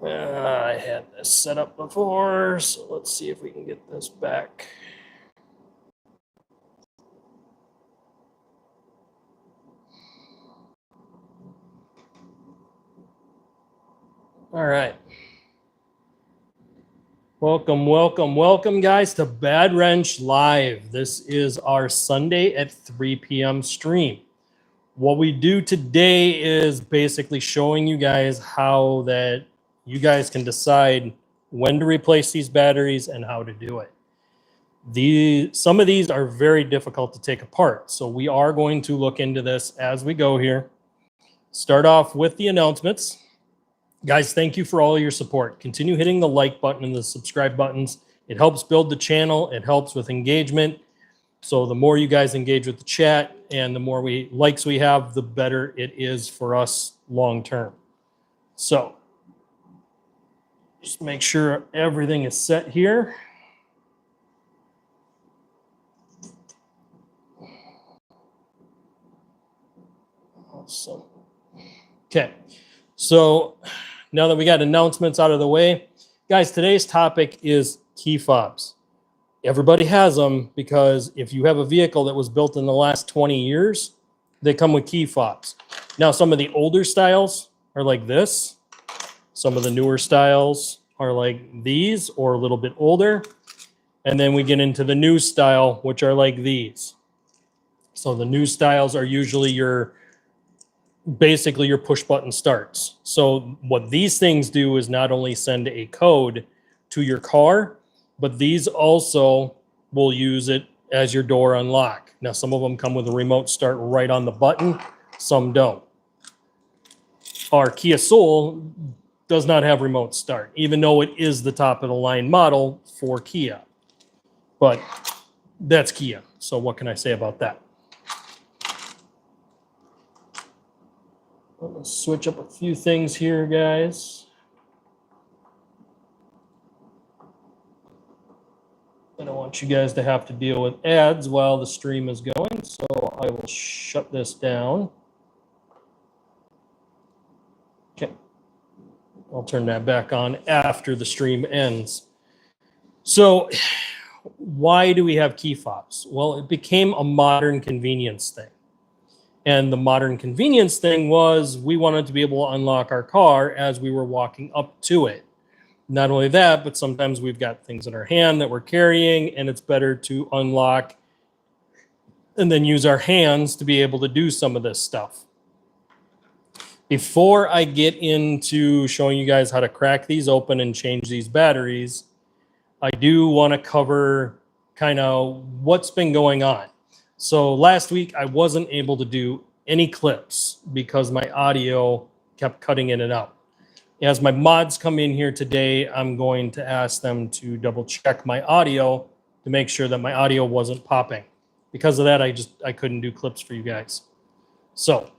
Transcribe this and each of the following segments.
I had this set up before, so let's see if we can get this back. All right. Welcome, guys, to Bad Wrench Live. This is our Sunday at 3 p.m. stream. What we do today is basically showing you guys how that you guys can decide when to replace these batteries and how to do it. Some of these are very difficult to take apart, so we are going to look into this as we go here. Start off with the announcements. Guys, thank you for all your support. Continue hitting the like button and the subscribe buttons. It helps build the channel. It helps with engagement. So the more you guys engage with the chat and the more likes we have, the better it is for us long term. So just make sure everything is set here. Awesome. Okay, so now that we got announcements out of the way, guys, today's topic is key fobs. Everybody has them because if you have a vehicle that was built in the last 20 years, they come with key fobs. Now, some of the older styles are like this. Some of the newer styles are like these or a little bit older. And then we get into the new style, which are like these. So the new styles are usually basically your push button starts. So what these things do is not only send a code to your car, but these also will use it as your door unlock. Now, some of them come with a remote start right on the button, some don't. Our Kia Soul does not have remote start, even though it is the top of the line model for Kia. But that's Kia, so what can I say about that? Let's switch up a few things here, guys. I don't want you guys to have to deal with ads while the stream is going, so I will shut this down. Okay. I'll turn that back on after the stream ends. So why do we have key fobs? Well, it became a modern convenience thing. And the modern convenience thing was we wanted to be able to unlock our car as we were walking up to it. Not only that, but sometimes we've got things in our hand that we're carrying, and it's better to unlock and then use our hands to be able to do some of this stuff. Before I get into showing you guys how to crack these open and change these batteries, I do want to cover kind of what's been going on. So last week, I wasn't able to do any clips because my audio kept cutting in and out. As my mods come in here today, I'm going to ask them to double check my audio to make sure that my audio wasn't popping. Because of that, I couldn't do clips for you guys. So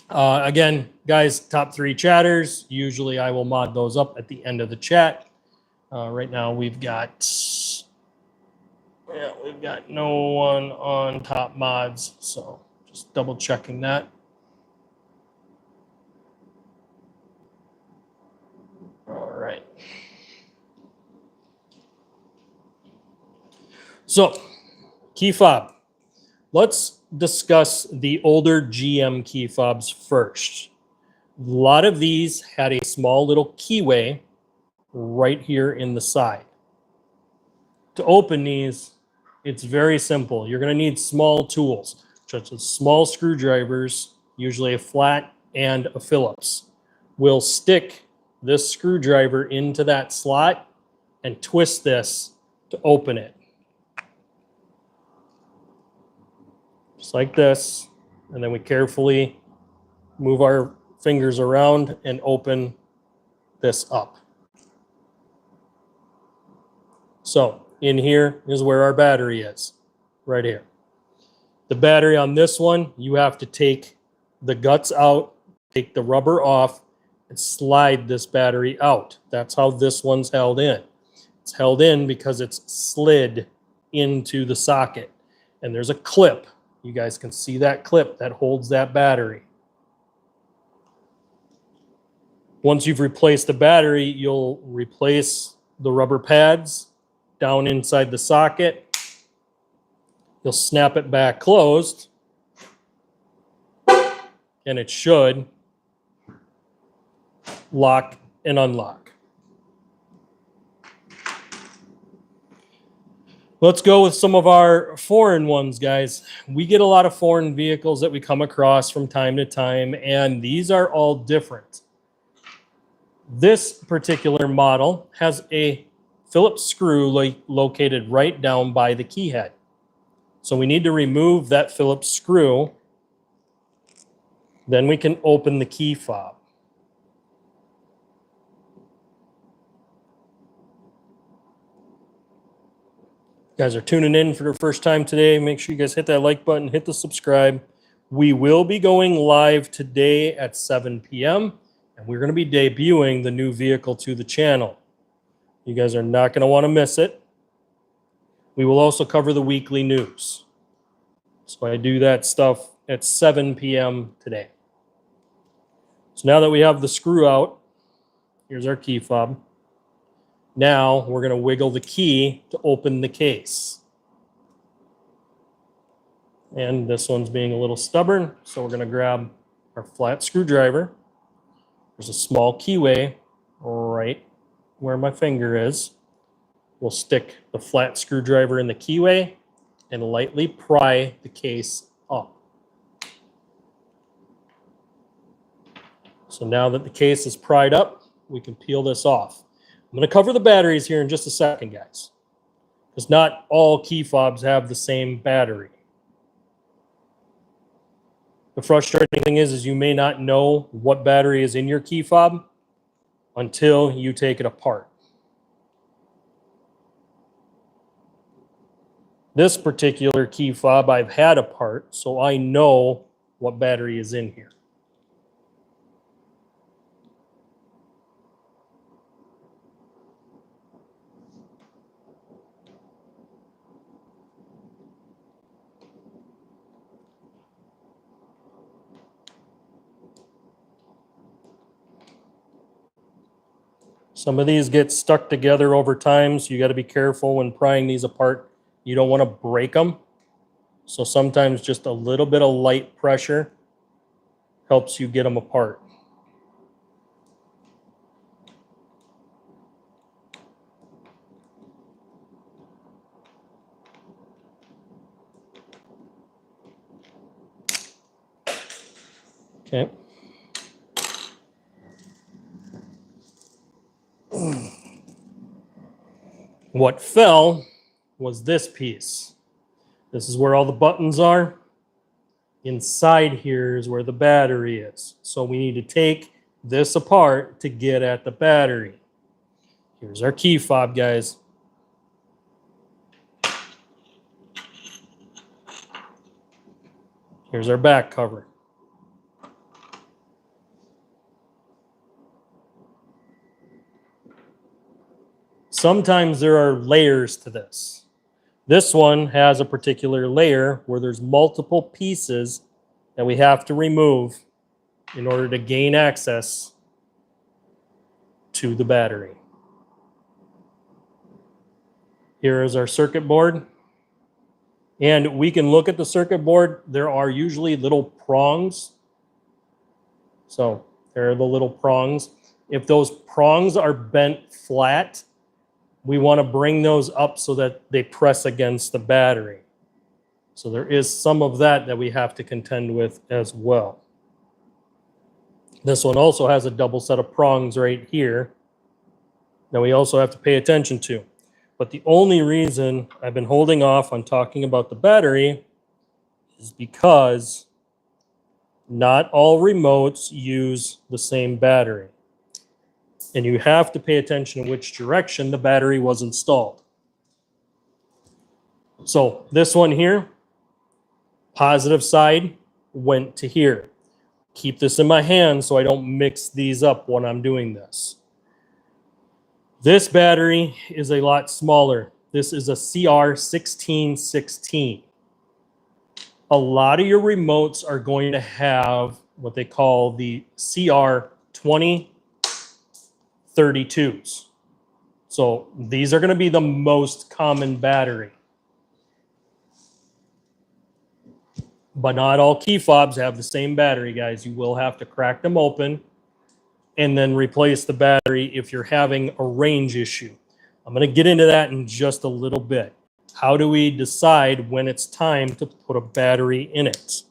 again, guys, top 3 chatters. Usually I will mod those up at the end of the chat. Right now we've got no one on top mods, so just double checking that. All right. So, key fob. Let's discuss the older GM key fobs first. A lot of these had a small little keyway right here in the side. To open these, it's very simple. You're going to need small tools, such as small screwdrivers, usually a flat and a Phillips. We'll stick this screwdriver into that slot and twist this to open it. Just like this. And then we carefully move our fingers around and open this up. So in here is where our battery is, right here. The battery on this one, you have to take the guts out, take the rubber off, and slide this battery out. That's how this one's held in. It's held in because it's slid into the socket. And there's a clip. You guys can see that clip that holds that battery. Once you've replaced the battery, you'll replace the rubber pads down inside the socket. You'll snap it back closed, and it should lock and unlock. Let's go with some of our foreign ones, guys. We get a lot of foreign vehicles that we come across from time to time, and these are all different. This particular model has a Phillips screw located right down by the key head. So we need to remove that Phillips screw. Then we can open the key fob. You guys are tuning in for the first time today, make sure you guys hit that like button, hit the subscribe. We will be going live today at 7 p.m. and we're going to be debuting the new vehicle to the channel. You guys are not going to want to miss it. We will also cover the weekly news. So I do that stuff at 7 p.m. today. So now that we have the screw out, here's our key fob. Now we're going to wiggle the key to open the case. And this one's being a little stubborn, so we're going to grab our flat screwdriver. There's a small keyway right where my finger is. We'll stick the flat screwdriver in the keyway and lightly pry the case up. So now that the case is pried up, we can peel this off. I'm going to cover the batteries here in just a second, guys, because not all key fobs have the same battery. The frustrating thing is you may not know what battery is in your key fob until you take it apart. This particular key fob I've had apart, so I know what battery is in here. Some of these get stuck together over time, so you got to be careful when prying these apart. You don't want to break them. So sometimes just a little bit of light pressure helps you get them apart. Okay. What fell was this piece. This is where all the buttons are. Inside here is where the battery is. So we need to take this apart to get at the battery. Here's our key fob, guys. Here's our back cover. Sometimes there are layers to this. This one has a particular layer where there's multiple pieces that we have to remove in order to gain access to the battery. Here is our circuit board. And we can look at the circuit board. There are usually little prongs. So there are the little prongs. If those prongs are bent flat, we want to bring those up so that they press against the battery. So there is some of that we have to contend with as well. This one also has a double set of prongs right here that we also have to pay attention to. But the only reason I've been holding off on talking about the battery is because not all remotes use the same battery. And you have to pay attention to which direction the battery was installed. So this one here, positive side went to here. Keep this in my hand so I don't mix these up when I'm doing this. This battery is a lot smaller. This is a CR1616. A lot of your remotes are going to have what they call the CR20 32s. So these are going to be the most common battery. But not all key fobs have the same battery, guys. You will have to crack them open and then replace the battery if you're having a range issue. I'm going to get into that in just a little bit. How do we decide when it's time to put a battery in it?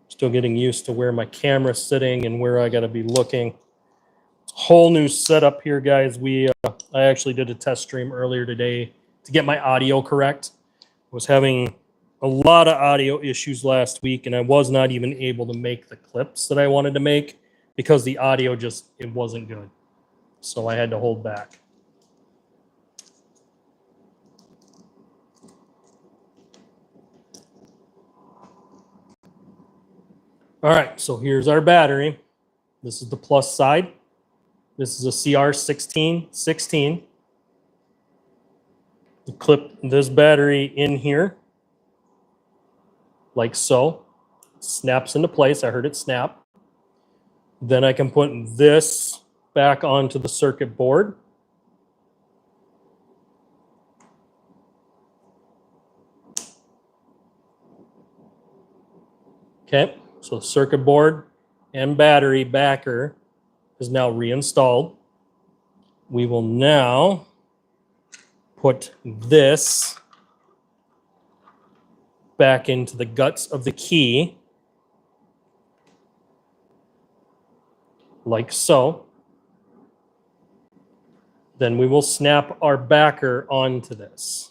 Still getting used to where my camera's sitting and where I got to be looking. Whole new setup here, guys. I actually did a test stream earlier today to get my audio correct. I was having a lot of audio issues last week, and I was not even able to make the clips that I wanted to make because the audio it wasn't good. So I had to hold back. All right, so here's our battery. This is the plus side. This is a CR1616. You clip this battery in here, like so. It snaps into place. I heard it snap. Then I can put this back onto the circuit board. Okay, so the circuit board and battery backer is now reinstalled. We will now put this back into the guts of the key, like so. Then we will snap our backer onto this.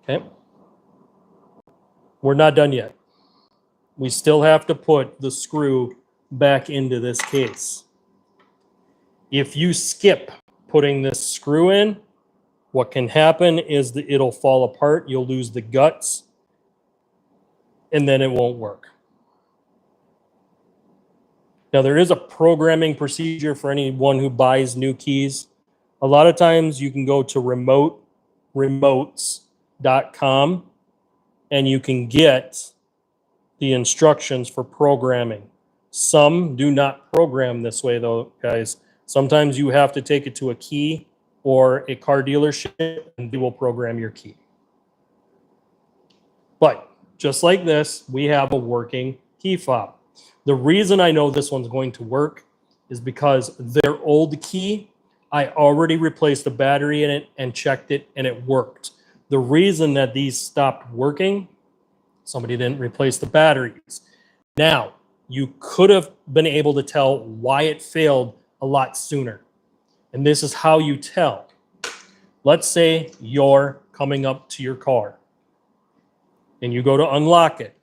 Okay. We're not done yet. We still have to put the screw back into this case. If you skip putting this screw in, what can happen is that it'll fall apart. You'll lose the guts, and then it won't work. Now, there is a programming procedure for anyone who buys new keys. A lot of times you can go to remotes.com and you can get the instructions for programming. Some do not program this way, though, guys. Sometimes you have to take it to a key or a car dealership and they will program your key. But just like this, we have a working key fob. The reason I know this one's going to work is because their old key, I already replaced the battery in it and checked it, and it worked. The reason that these stopped working, somebody didn't replace the batteries. Now, you could have been able to tell why it failed a lot sooner. And this is how you tell. Let's say you're coming up to your car and you go to unlock it.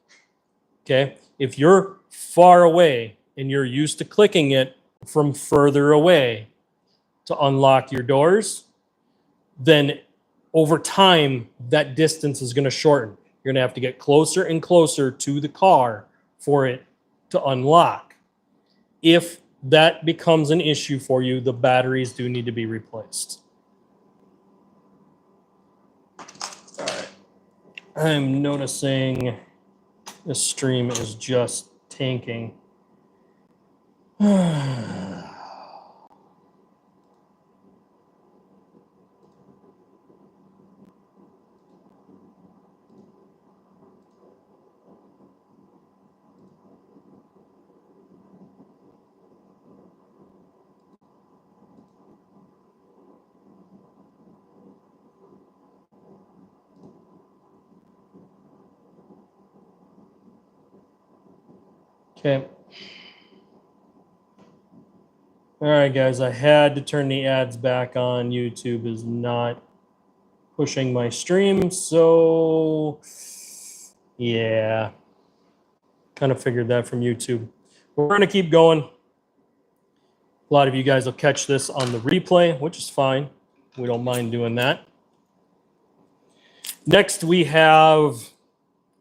Okay? If you're far away and you're used to clicking it from further away to unlock your doors, then over time, that distance is going to shorten. You're going to have to get closer and closer to the car for it to unlock. If that becomes an issue for you, the batteries do need to be replaced. All right. I'm noticing the stream is just tanking. Okay. All right, guys, I had to turn the ads back on. YouTube is not pushing my stream, so yeah, kind of figured that from YouTube. But we're going to keep going. A lot of you guys will catch this on the replay, which is fine. We don't mind doing that. Next, we have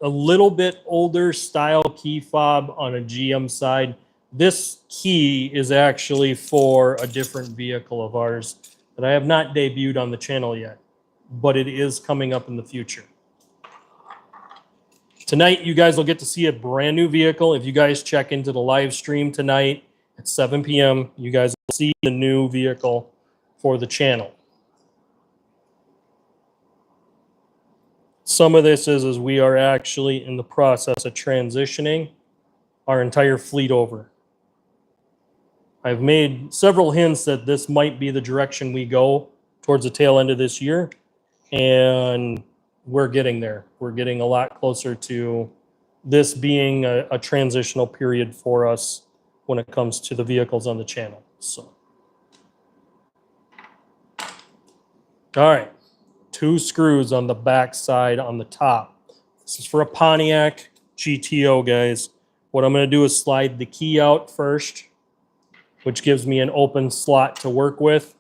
a little bit older style key fob on a GM side. This key is actually for a different vehicle of ours that I have not debuted on the channel yet, but it is coming up in the future. Tonight, you guys will get to see a brand new vehicle. If you guys check into the live stream tonight at 7 p.m., you guys will see the new vehicle for the channel. Some of this is we are actually in the process of transitioning our entire fleet over. I've made several hints that this might be the direction we go towards the tail end of this year, and we're getting there. We're getting a lot closer to this being a transitional period for us when it comes to the vehicles on the channel. So, all right, 2 screws on the back side on the top. This is for a Pontiac GTO, guys. What I'm going to do is slide the key out first, which gives me an open slot to work with.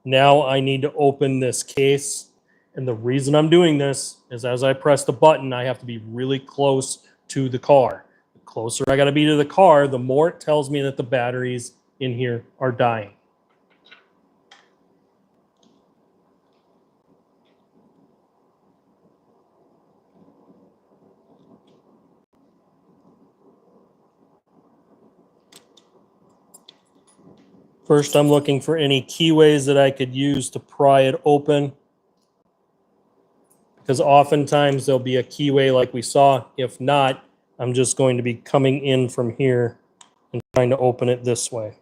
Now I need to open this case. And the reason I'm doing this is as I press the button, I have to be really close to the car. The closer I got to be to the car, the more it tells me that the batteries in here are dying. First, I'm looking for any keyways that I could use to pry it open, because oftentimes there'll be a keyway like we saw. If not, I'm just going to be coming in from here and trying to open it this way.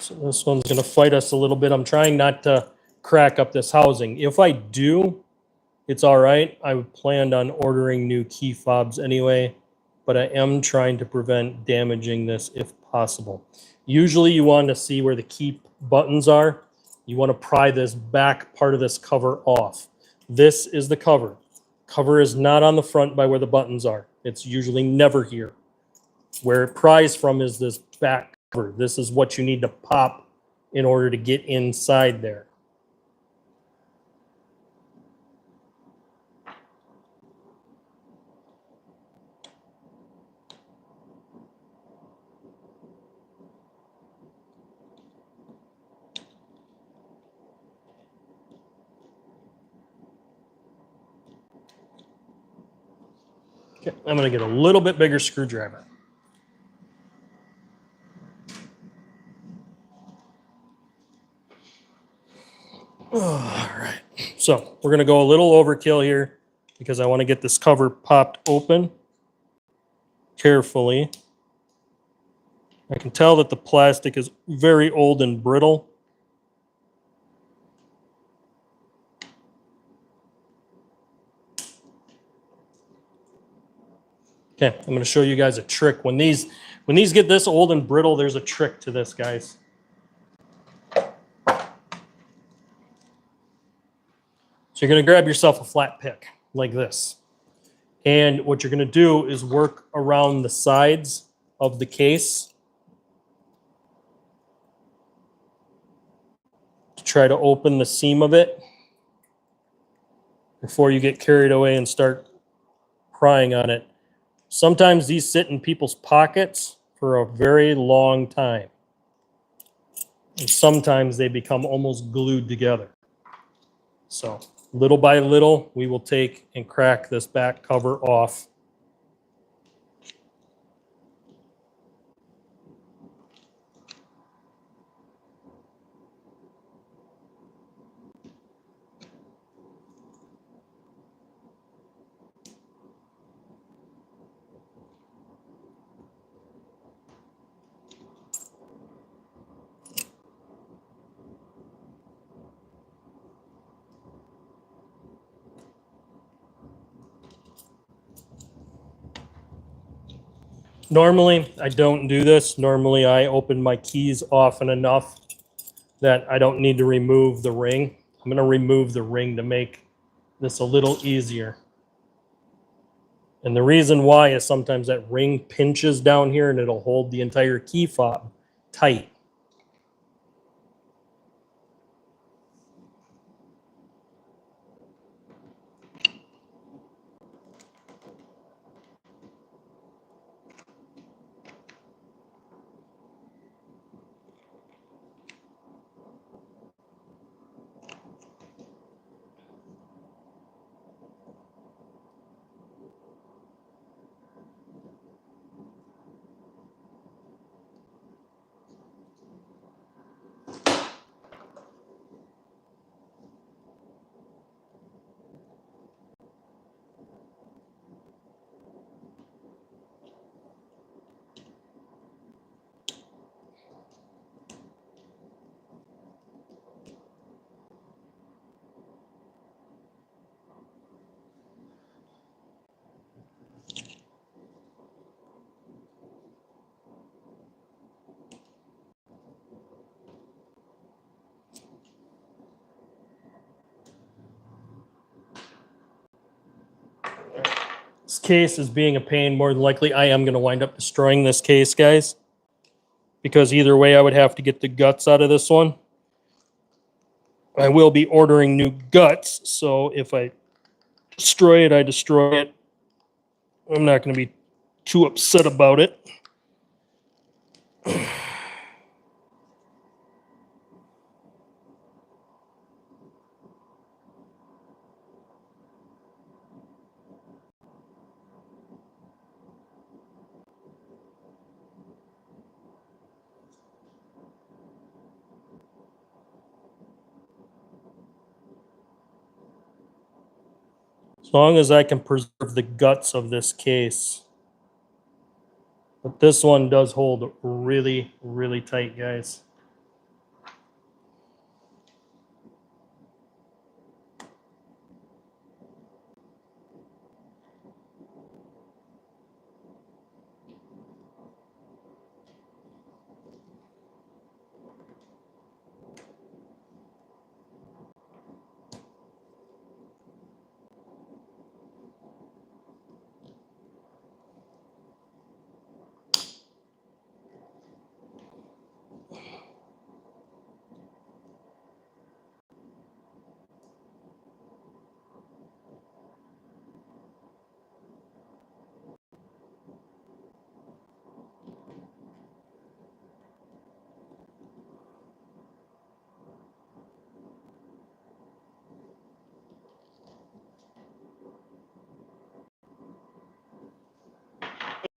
So this one's going to fight us a little bit. I'm trying not to crack up this housing. If I do, it's all right. I planned on ordering new key fobs anyway, but I am trying to prevent damaging this if possible. Usually you want to see where the key buttons are. You want to pry this back part of this cover off. This is the cover. Cover is not on the front by where the buttons are. It's usually never here. Where it pries from is this back cover. This is what you need to pop in order to get inside there. Okay, I'm going to get a little bit bigger screwdriver. All right, so we're going to go a little overkill here because I want to get this cover popped open carefully. I can tell that the plastic is very old and brittle. Okay, I'm going to show you guys a trick. When these get this old and brittle, there's a trick to this, guys. So you're going to grab yourself a flat pick like this. And what you're going to do is work around the sides of the case to try to open the seam of it before you get carried away and start prying on it. Sometimes these sit in people's pockets for a very long time. And sometimes they become almost glued together. So little by little, we will take and crack this back cover off Normally, I don't do this. Normally, I open my keys often enough that I don't need to remove the ring. I'm going to remove the ring to make this a little easier. And the reason why is sometimes that ring pinches down here and it'll hold the entire key fob tight. This case is being a pain. More than likely, I am going to wind up destroying this case, guys. Because either way, I would have to get the guts out of this one. I will be ordering new guts, so if I destroy it, I destroy it. I'm not going to be too upset about it. As long as I can preserve the guts of this case. But this one does hold really, really tight, guys.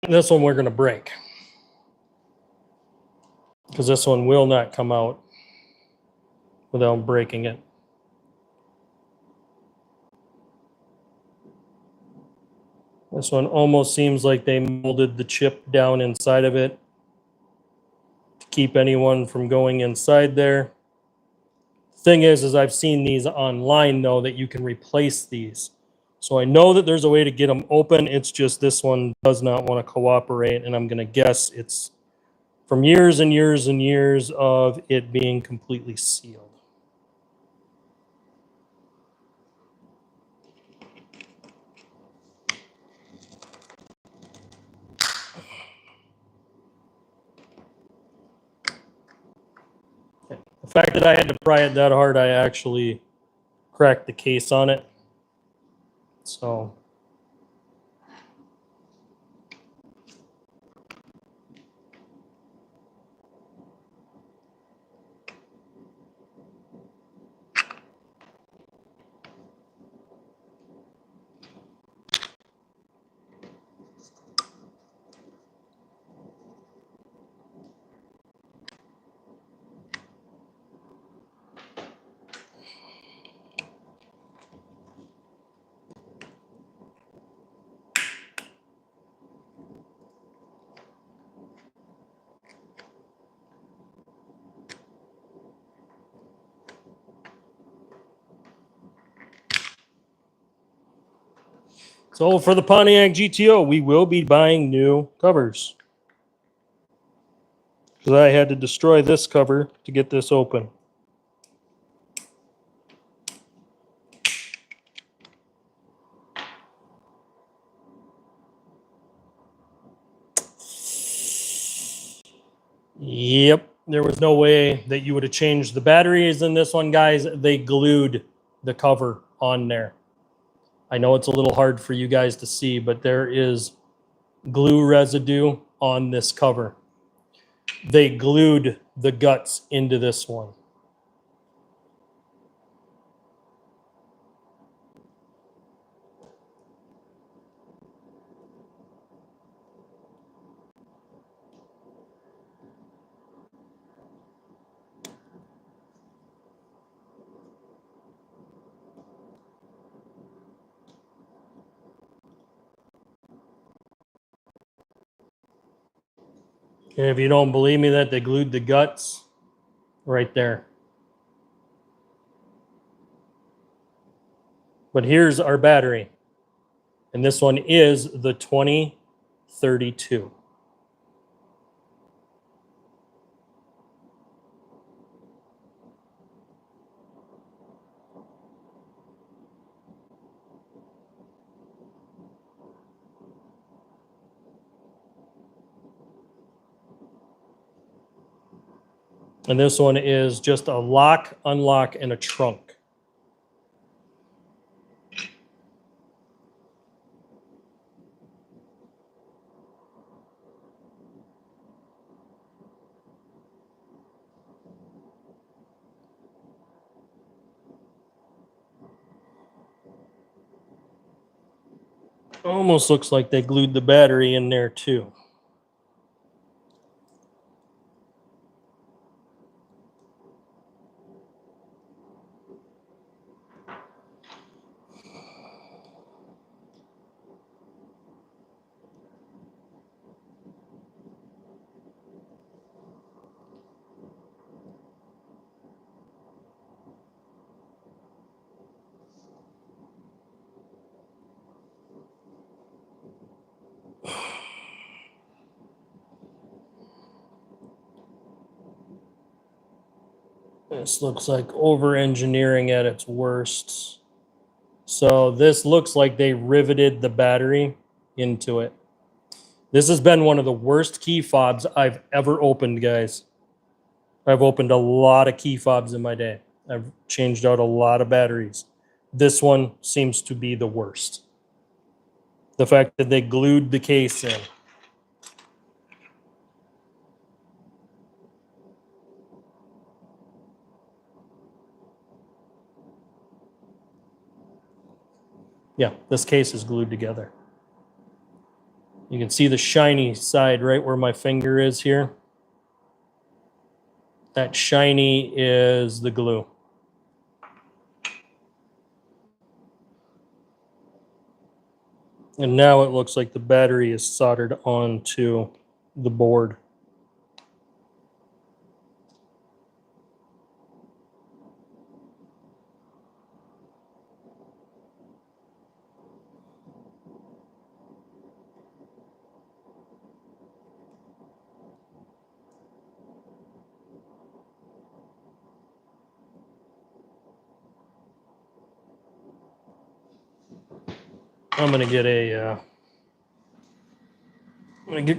This one we're going to break. Because this one will not come out without breaking it. This one almost seems like they molded the chip down inside of it to keep anyone from going inside there. Thing is I've seen these online, though, that you can replace these. So I know that there's a way to get them open. It's just this one does not want to cooperate, and I'm going to guess it's from years and years and years of it being completely sealed. The fact that I had to pry it that hard, I actually cracked the case on it. So for the Pontiac GTO, we will be buying new covers. because I had to destroy this cover to get this open. Yep, there was no way that you would have changed the batteries in this one, guys. They glued the cover on there. I know it's a little hard for you guys to see, but there is glue residue on this cover. They glued the guts into this one. And if you don't believe me that they glued the guts, right there. But here's our battery. And this one is the 2032. And this one is just a lock, unlock, and a trunk. Almost looks like they glued the battery in there too. This looks like over-engineering at its worst. So this looks like they riveted the battery into it. This has been one of the worst key fobs I've ever opened, guys. I've opened a lot of key fobs in my day. I've changed out a lot of batteries. This one seems to be the worst. The fact that they glued the case in. Yeah, this case is glued together. You can see the shiny side right where my finger is here. That shiny is the glue. And now it looks like the battery is soldered onto the board. I'm gonna get a,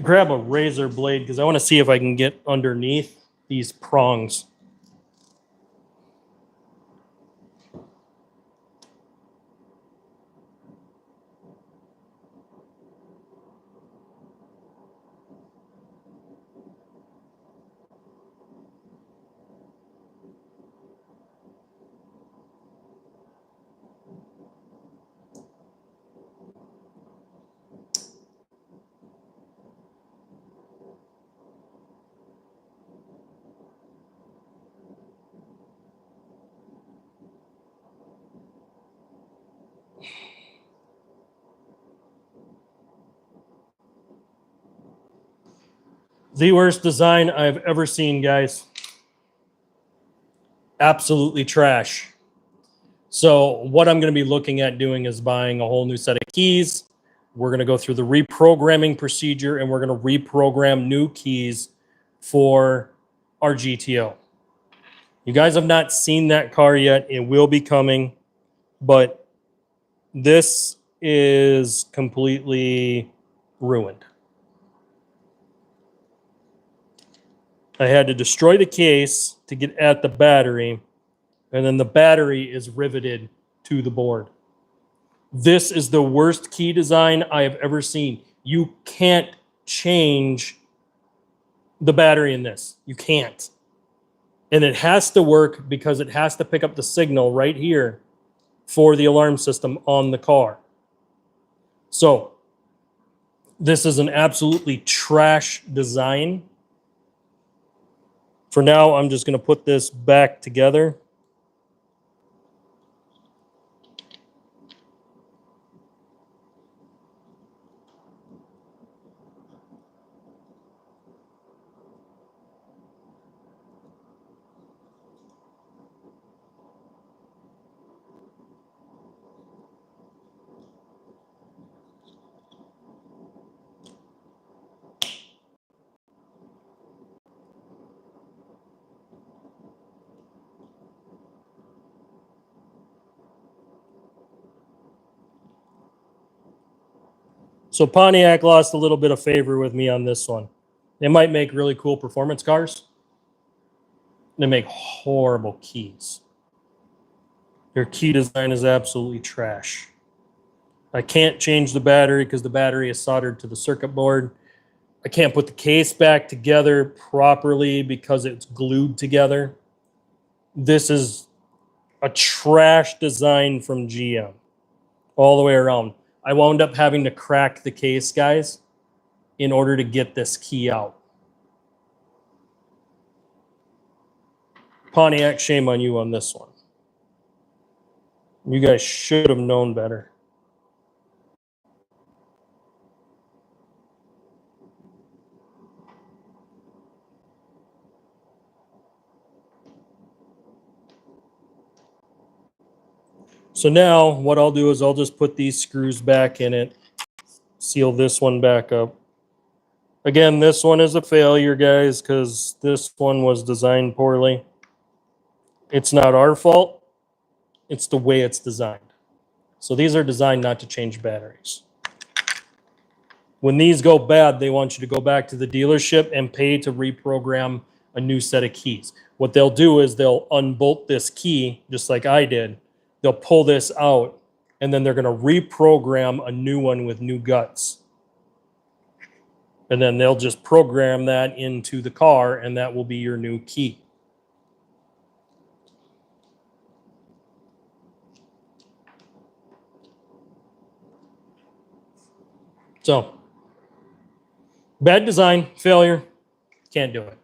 grab a razor blade because I want to see if I can get underneath these prongs. The worst design I've ever seen, guys. Absolutely trash. So what I'm going to be looking at doing is buying a whole new set of keys. We're going to go through the reprogramming procedure and we're going to reprogram new keys for our GTO. You guys have not seen that car yet. It will be coming, but this is completely ruined. I had to destroy the case to get at the battery, and then the battery is riveted to the board. This is the worst key design I have ever seen. You can't change the battery in this. You can't. And it has to work because it has to pick up the signal right here for the alarm system on the car. So this is an absolutely trash design. For now, I'm just going to put this back together. So Pontiac lost a little bit of favor with me on this one. They might make really cool performance cars. They make horrible keys. Their key design is absolutely trash. I can't change the battery because the battery is soldered to the circuit board. I can't put the case back together properly because it's glued together. This is a trash design from GM all the way around. I wound up having to crack the case, guys, in order to get this key out. Pontiac, shame on you on this one. You guys should have known better. So now what I'll do is I'll just put these screws back in it, seal this one back up. Again, this one is a failure, guys, because this one was designed poorly. It's not our fault. It's the way it's designed. So these are designed not to change batteries. When these go bad, they want you to go back to the dealership and pay to reprogram a new set of keys. What they'll do is they'll unbolt this key, just like I did. They'll pull this out, and then they're going to reprogram a new one with new guts. And then they'll just program that into the car, and that will be your new key. So, bad design, failure, can't do it.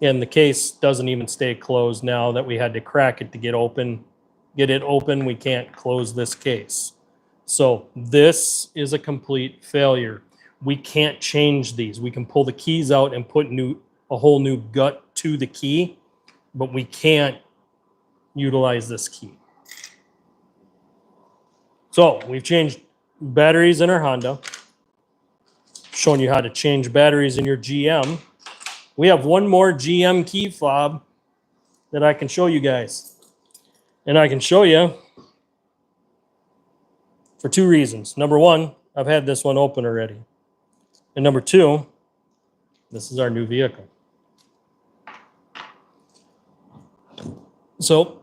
And the case doesn't even stay closed now that we had to crack it to get it open. We can't close this case. So this is a complete failure. We can't change these. We can pull the keys out and put a whole new gut to the key, but we can't utilize this key. So we've changed batteries in our Honda, showing you how to change batteries in your GM. We have one more GM key fob that I can show you guys. And I can show you for two reasons. Number one, I've had this one open already. And number two, this is our new vehicle. So,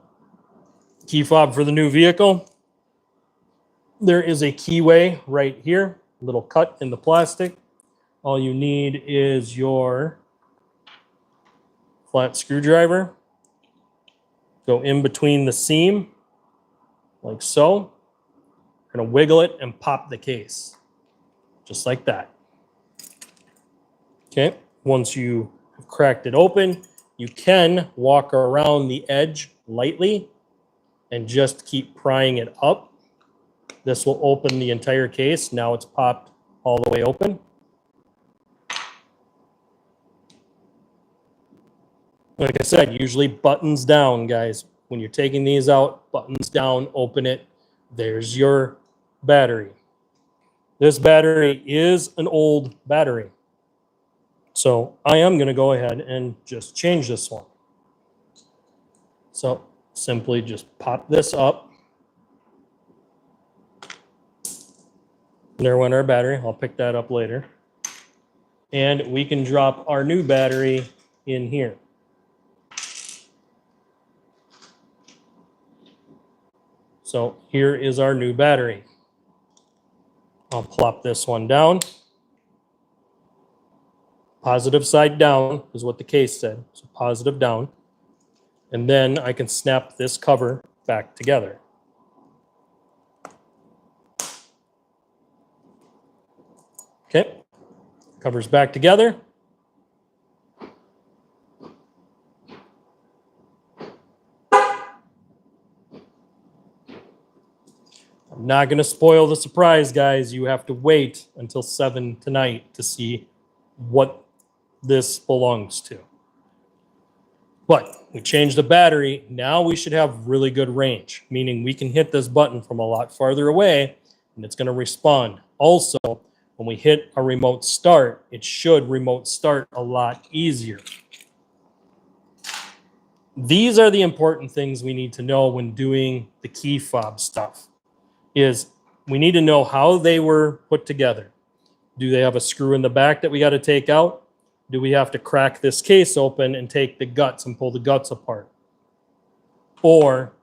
key fob for the new vehicle. There is a keyway right here, a little cut in the plastic. All you need is your flat screwdriver. Go in between the seam, like so. We're going to wiggle it and pop the case, just like that. Okay, once you have cracked it open, you can walk around the edge lightly and just keep prying it up. This will open the entire case. Now it's popped all the way open. Like I said, usually buttons down, guys. When you're taking these out, buttons down, open it. There's your battery. This battery is an old battery. So I am going to go ahead and just change this one. So simply just pop this up. There went our battery. I'll pick that up later. And we can drop our new battery in here. So here is our new battery. I'll plop this one down. Positive side down is what the case said. So positive down. And then I can snap this cover back together. Okay, cover's back together. I'm not going to spoil the surprise, guys. You have to wait until 7 tonight to see what this belongs to. But we changed the battery. Now we should have really good range, meaning we can hit this button from a lot farther away and it's going to respond. Also, when we hit a remote start, it should remote start a lot easier. These are the important things we need to know when doing the key fob stuff. Is we need to know how they were put together. Do they have a screw in the back that we got to take out? Do we have to crack this case open and take the guts and pull the guts apart? Or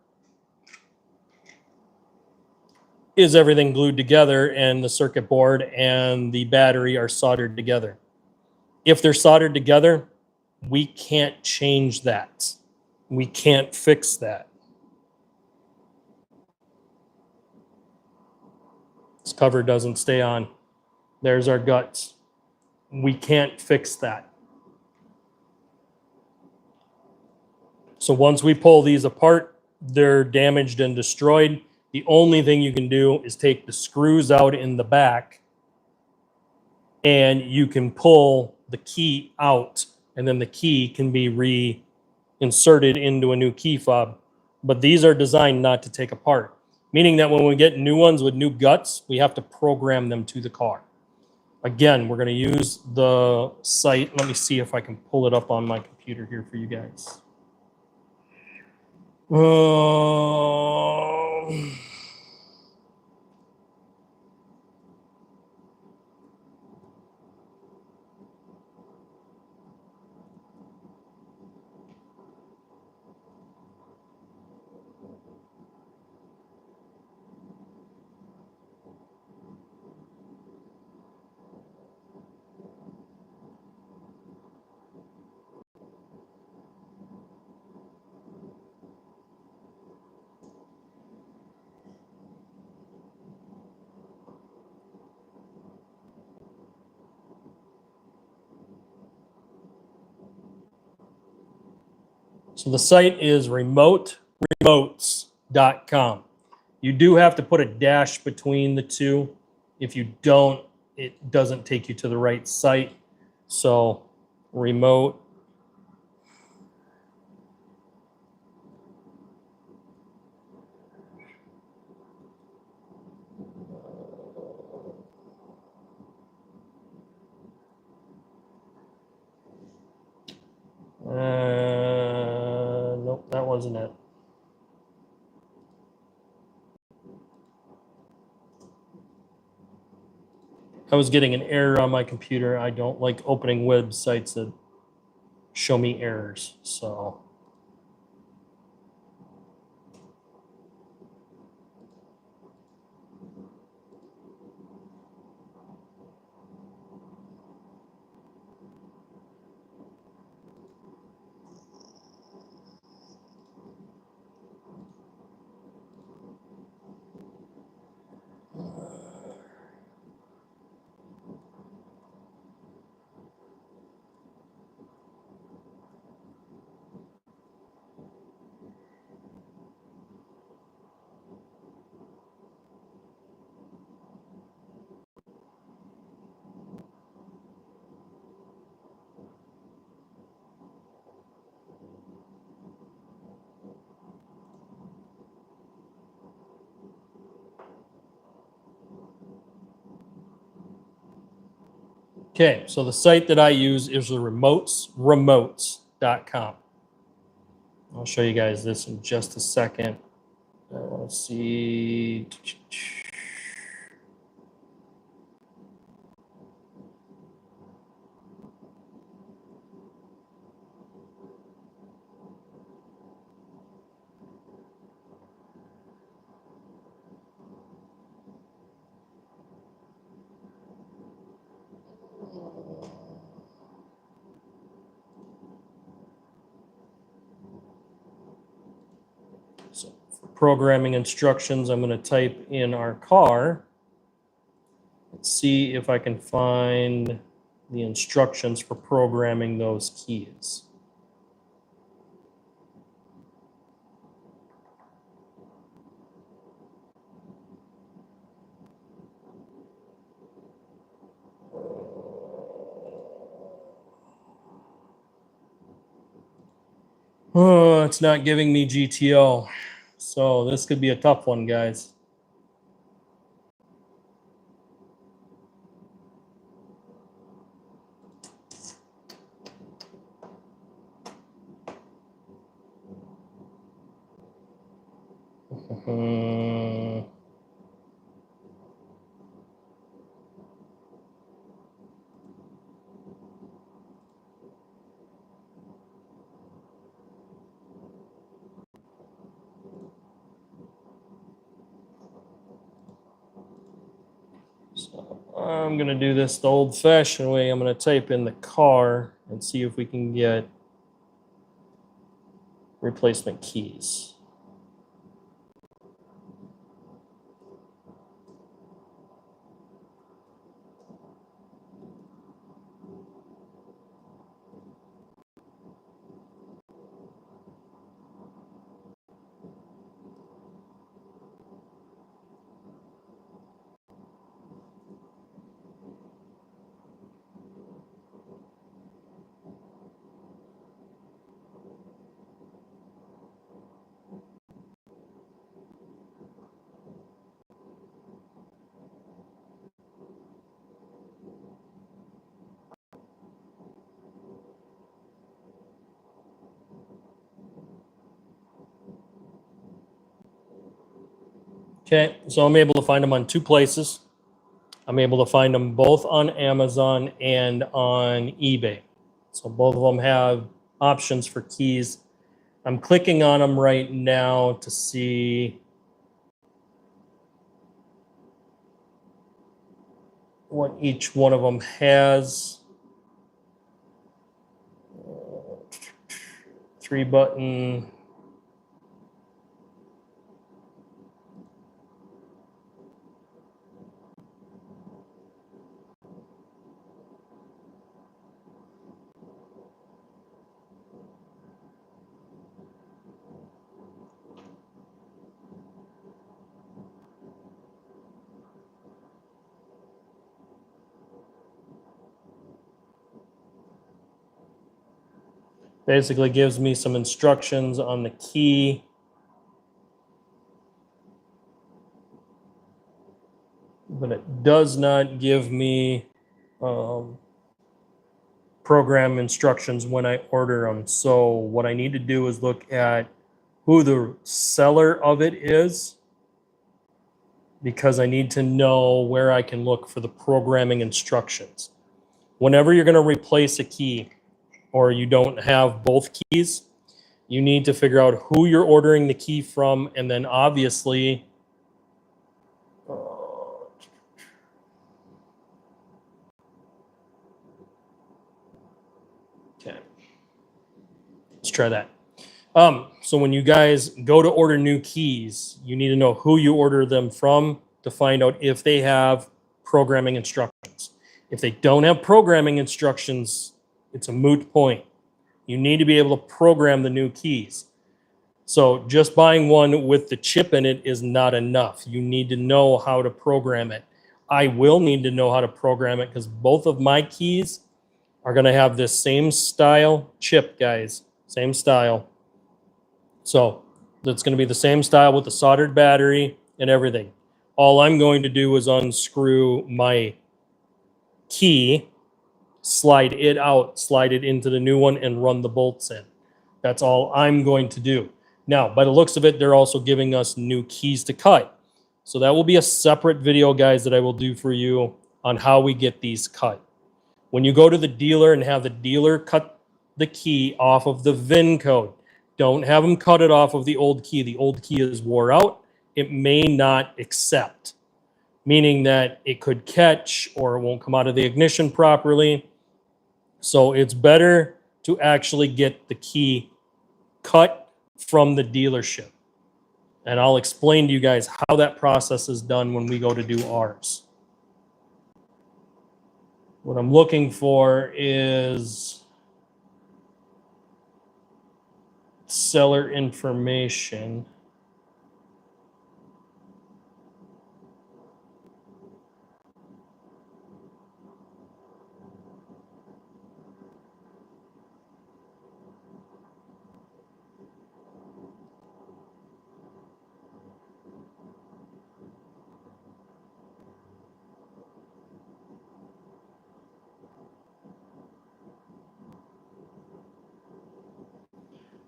is everything glued together and the circuit board and the battery are soldered together? If they're soldered together, we can't change that. We can't fix that. This cover doesn't stay on. There's our guts. We can't fix that. So once we pull these apart, they're damaged and destroyed. The only thing you can do is take the screws out in the back and you can pull the key out and then the key can be reinserted into a new key fob. But these are designed not to take apart, meaning that when we get new ones with new guts, we have to program them to the car. Again, we're going to use the site. Let me see if I can pull it up on my computer here for you guys. So the site is remotes.com. You do have to put a dash between the two. If you don't, it doesn't take you to the right site. So remote. Nope, that wasn't it. I was getting an error on my computer. I don't like opening websites that show me errors. So Okay, so the site that I use is the remotes.com. I'll show you guys this in just a second. Let's see. So for programming instructions, I'm going to type in our car. Let's see if I can find the instructions for programming those keys. Oh, it's not giving me GTO. So this could be a tough one, guys. So I'm going to do this the old-fashioned way. I'm going to type in the car and see if we can get replacement keys. Okay, so I'm able to find them on two places. I'm able to find them both on Amazon and on eBay. So both of them have options for keys. I'm clicking on them right now to see what each one of them has. 3-button. Basically gives me some instructions on the key. But it does not give me program instructions when I order them. So what I need to do is look at who the seller of it is, because I need to know where I can look for the programming instructions. Whenever you're going to replace a key or you don't have both keys, you need to figure out who you're ordering the key from, and then obviously okay, let's try that. So when you guys go to order new keys, you need to know who you order them from to find out if they have programming instructions. If they don't have programming instructions, it's a moot point. You need to be able to program the new keys. So just buying one with the chip in it is not enough. You need to know how to program it. I will need to know how to program it because both of my keys are going to have this same style chip, guys. Same style. So it's going to be the same style with the soldered battery and everything. All I'm going to do is unscrew my key slide it out, slide it into the new one, and run the bolts in. That's all I'm going to do. Now, by the looks of it, they're also giving us new keys to cut. So that will be a separate video, guys, that I will do for you on how we get these cut. When you go to the dealer and have the dealer cut the key off of the VIN code, don't have them cut it off of the old key. The old key is wore out. It may not accept, meaning that it could catch or it won't come out of the ignition properly. So it's better to actually get the key cut from the dealership. And I'll explain to you guys how that process is done when we go to do ours. What I'm looking for is seller information.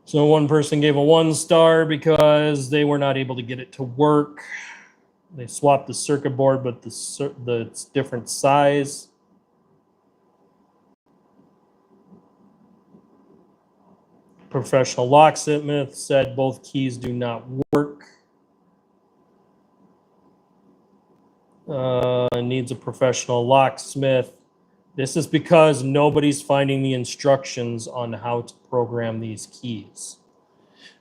So one person gave a 1 star because they were not able to get it to work. They swapped the circuit board, but it's different size. Professional locksmith said both keys do not work. Needs a professional locksmith. This is because nobody's finding the instructions on how to program these keys.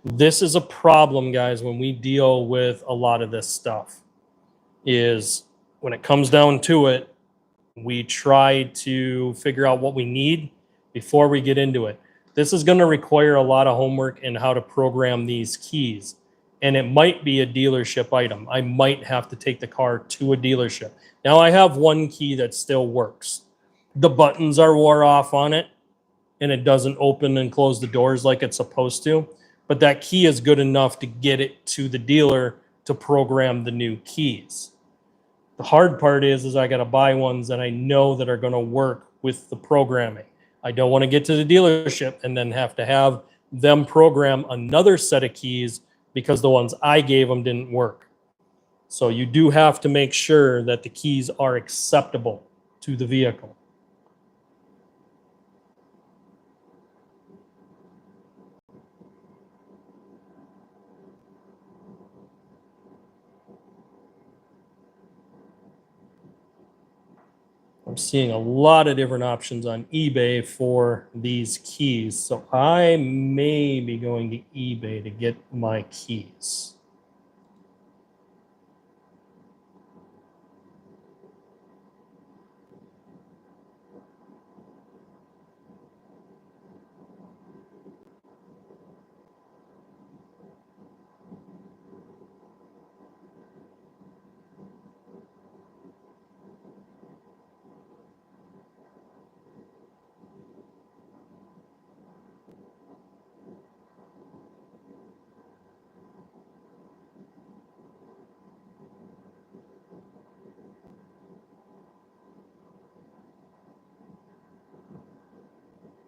This is a problem, guys, when we deal with a lot of this stuff, is when it comes down to it, we try to figure out what we need before we get into it. This is going to require a lot of homework in how to program these keys. And it might be a dealership item. I might have to take the car to a dealership. Now, I have one key that still works. The buttons are wore off on it, and it doesn't open and close the doors like it's supposed to. But that key is good enough to get it to the dealer to program the new keys. The hard part is I got to buy ones that I know that are going to work with the programming. I don't want to get to the dealership and then have to have them program another set of keys because the ones I gave them didn't work. So you do have to make sure that the keys are acceptable to the vehicle. I'm seeing a lot of different options on eBay for these keys. So I may be going to eBay to get my keys.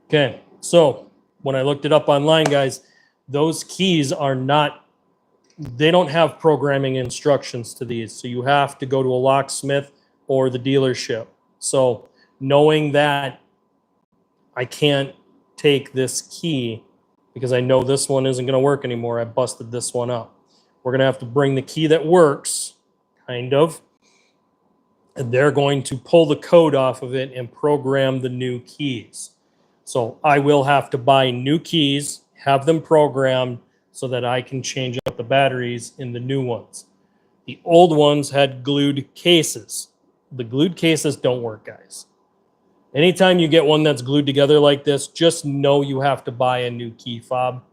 Okay, so when I looked it up online, guys, those keys are not, they don't have programming instructions to these. So you have to go to a locksmith or the dealership. So knowing that I can't take this key because I know this one isn't going to work anymore, I busted this one up. We're going to have to bring the key that works, kind of, and they're going to pull the code off of it and program the new keys. So I will have to buy new keys, have them programmed so that I can change out the batteries in the new ones. The old ones had glued cases. The glued cases don't work, guys. Anytime you get one that's glued together like this, just know you have to buy a new key fob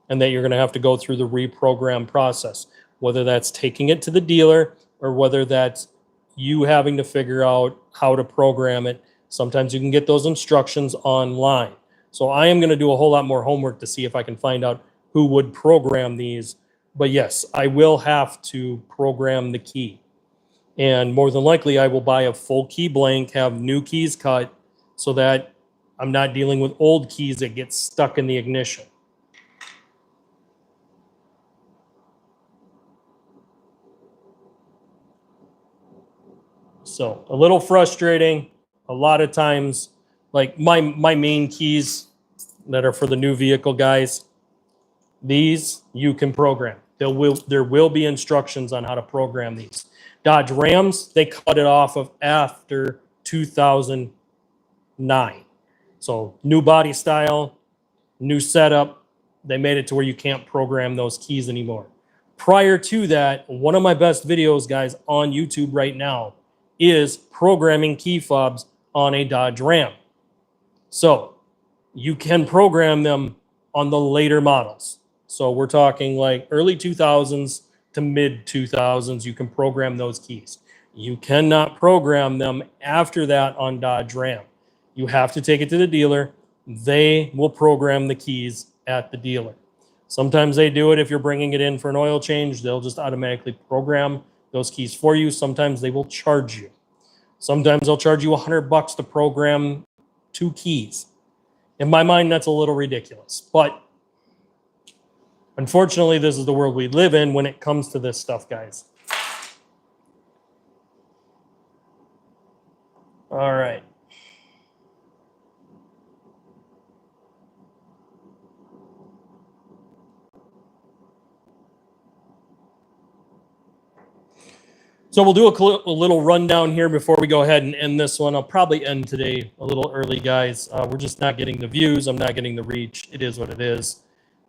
and that you're going to have to go through the reprogram process, whether that's taking it to the dealer or whether that's you having to figure out how to program it. Sometimes you can get those instructions online. So I am going to do a whole lot more homework to see if I can find out who would program these. But yes, I will have to program the key. And more than likely, I will buy a full key blank, have new keys cut, so that I'm not dealing with old keys that get stuck in the ignition. So a little frustrating. A lot of times, like my main keys that are for the new vehicle guys, these you can program. There will be instructions on how to program these. Dodge Rams, they cut it off of after 2009. So new body style, new setup. They made it to where you can't program those keys anymore. Prior to that, one of my best videos, guys, on YouTube right now is programming key fobs on a Dodge Ram. So you can program them on the later models. So we're talking like early 2000s to mid 2000s, you can program those keys. You cannot program them after that on Dodge Ram. You have to take it to the dealer. They will program the keys at the dealer. Sometimes they do it if you're bringing it in for an oil change. They'll just automatically program those keys for you. Sometimes they will charge you. Sometimes they'll charge you $100 to program 2 keys. In my mind, that's a little ridiculous. But unfortunately, this is the world we live in when it comes to this stuff, guys. All right. So we'll do a little rundown here before we go ahead and end this one. I'll probably end today a little early, guys. We're just not getting the views. I'm not getting the reach. It is what it is.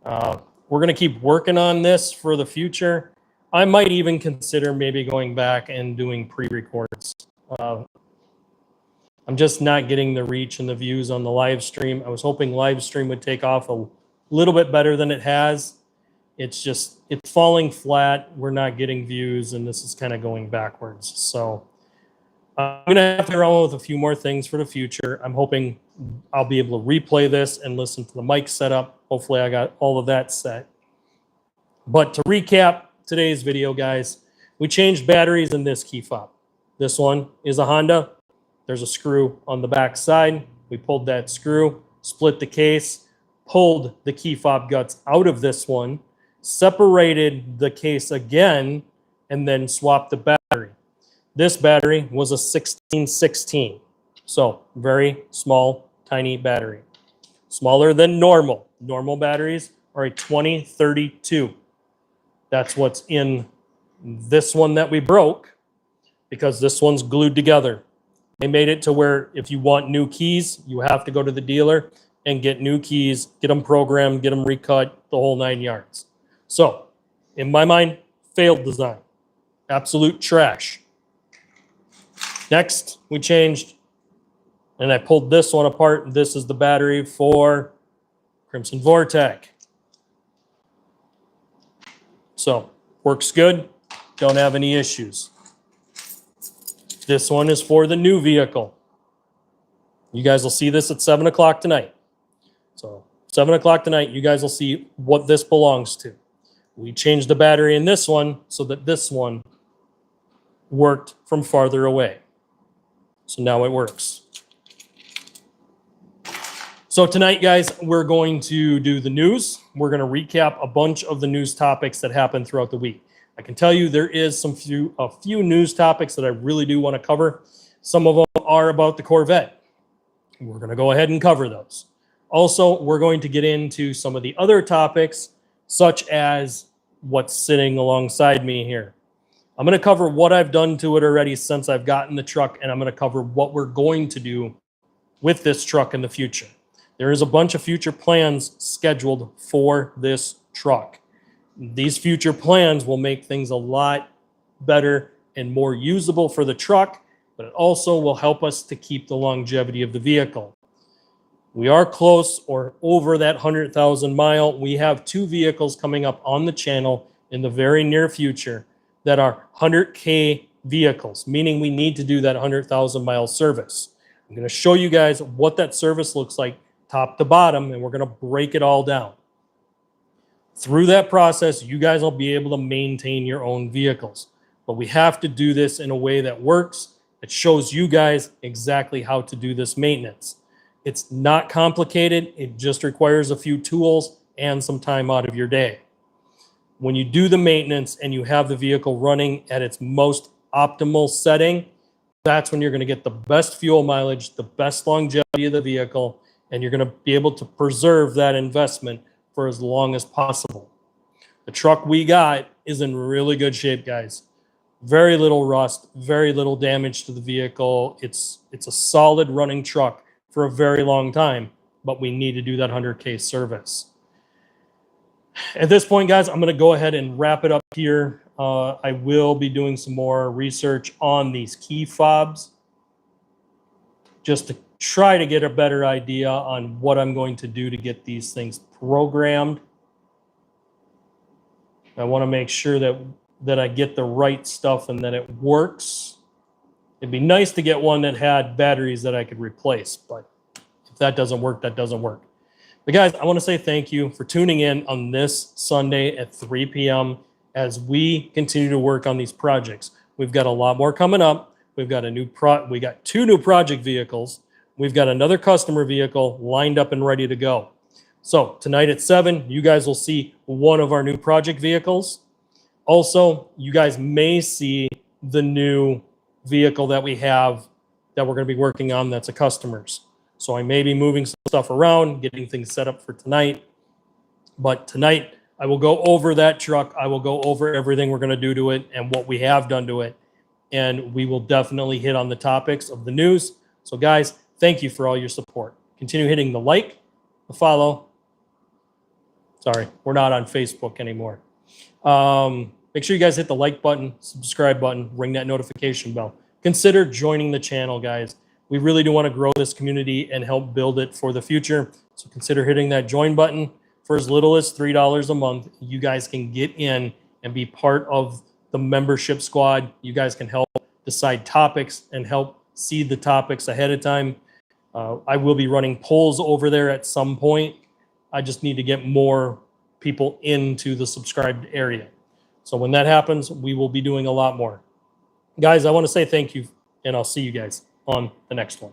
We're going to keep working on this for the future. I might even consider maybe going back and doing pre-records. I'm just not getting the reach and the views on the live stream. I was hoping live stream would take off a little bit better than it has. It's falling flat. We're not getting views, and this is kind of going backwards. So I'm going to have to play around with a few more things for the future. I'm hoping I'll be able to replay this and listen to the mic setup. Hopefully I got all of that set. But to recap today's video, guys, we changed batteries in this key fob. This one is a Honda. There's a screw on the back side. We pulled that screw, split the case, pulled the key fob guts out of this one, separated the case again, and then swapped the battery. This battery was a 1616. So very small, tiny battery. Smaller than normal. Normal batteries are a 2032. That's what's in this one that we broke, because this one's glued together. They made it to where if you want new keys, you have to go to the dealer and get new keys, get them programmed, get them recut, the whole 9 yards. So, in my mind, failed design. Absolute trash. Next, we changed, and I pulled this one apart. This is the battery for Crimson Vortec. So, works good. Don't have any issues. This one is for the new vehicle. You guys will see this at 7 o'clock tonight. So 7 o'clock tonight, you guys will see what this belongs to. We changed the battery in this one so that this one worked from farther away. So now it works. So tonight, guys, we're going to do the news. We're going to recap a bunch of the news topics that happened throughout the week. I can tell you there is a few news topics that I really do want to cover. Some of them are about the Corvette. We're going to go ahead and cover those. Also, we're going to get into some of the other topics, such as what's sitting alongside me here. I'm going to cover what I've done to it already since I've gotten the truck, and I'm going to cover what we're going to do with this truck in the future. There is a bunch of future plans scheduled for this truck. These future plans will make things a lot better and more usable for the truck, but it also will help us to keep the longevity of the vehicle. We are close or over that 100,000 mile. We have 2 vehicles coming up on the channel in the very near future that are 100K vehicles, meaning we need to do that 100,000 mile service. I'm going to show you guys what that service looks like top to bottom, and we're going to break it all down. Through that process, you guys will be able to maintain your own vehicles. But we have to do this in a way that works that shows you guys exactly how to do this maintenance. It's not complicated. It just requires a few tools and some time out of your day. When you do the maintenance and you have the vehicle running at its most optimal setting, that's when you're going to get the best fuel mileage, the best longevity of the vehicle, and you're going to be able to preserve that investment for as long as possible. The truck we got is in really good shape, guys. Very little rust, very little damage to the vehicle. It's a solid running truck for a very long time, but we need to do that 100K service. At this point, guys, I'm going to go ahead and wrap it up here. I will be doing some more research on these key fobs just to try to get a better idea on what I'm going to do to get these things programmed. I want to make sure that I get the right stuff and that it works. It'd be nice to get one that had batteries that I could replace, but if that doesn't work, that doesn't work. But guys, I want to say thank you for tuning in on this Sunday at 3 p.m. as we continue to work on these projects. We've got a lot more coming up. We've got we got 2 new project vehicles. We've got another customer vehicle lined up and ready to go. So tonight at 7, you guys will see one of our new project vehicles. Also, you guys may see the new vehicle that we have that we're going to be working on that's a customer's. So I may be moving some stuff around, getting things set up for tonight. But tonight, I will go over that truck. I will go over everything we're going to do to it and what we have done to it. And we will definitely hit on the topics of the news. So guys, thank you for all your support. Continue hitting the like, the follow. Sorry, we're not on Facebook anymore. Make sure you guys hit the like button, subscribe button, ring that notification bell. Consider joining the channel, guys. We really do want to grow this community and help build it for the future. So consider hitting that join button. For as little as $3 a month, you guys can get in and be part of the membership squad. You guys can help decide topics and help seed the topics ahead of time. I will be running polls over there at some point. I just need to get more people into the subscribed area. So when that happens, we will be doing a lot more. Guys, I want to say thank you, and I'll see you guys on the next one.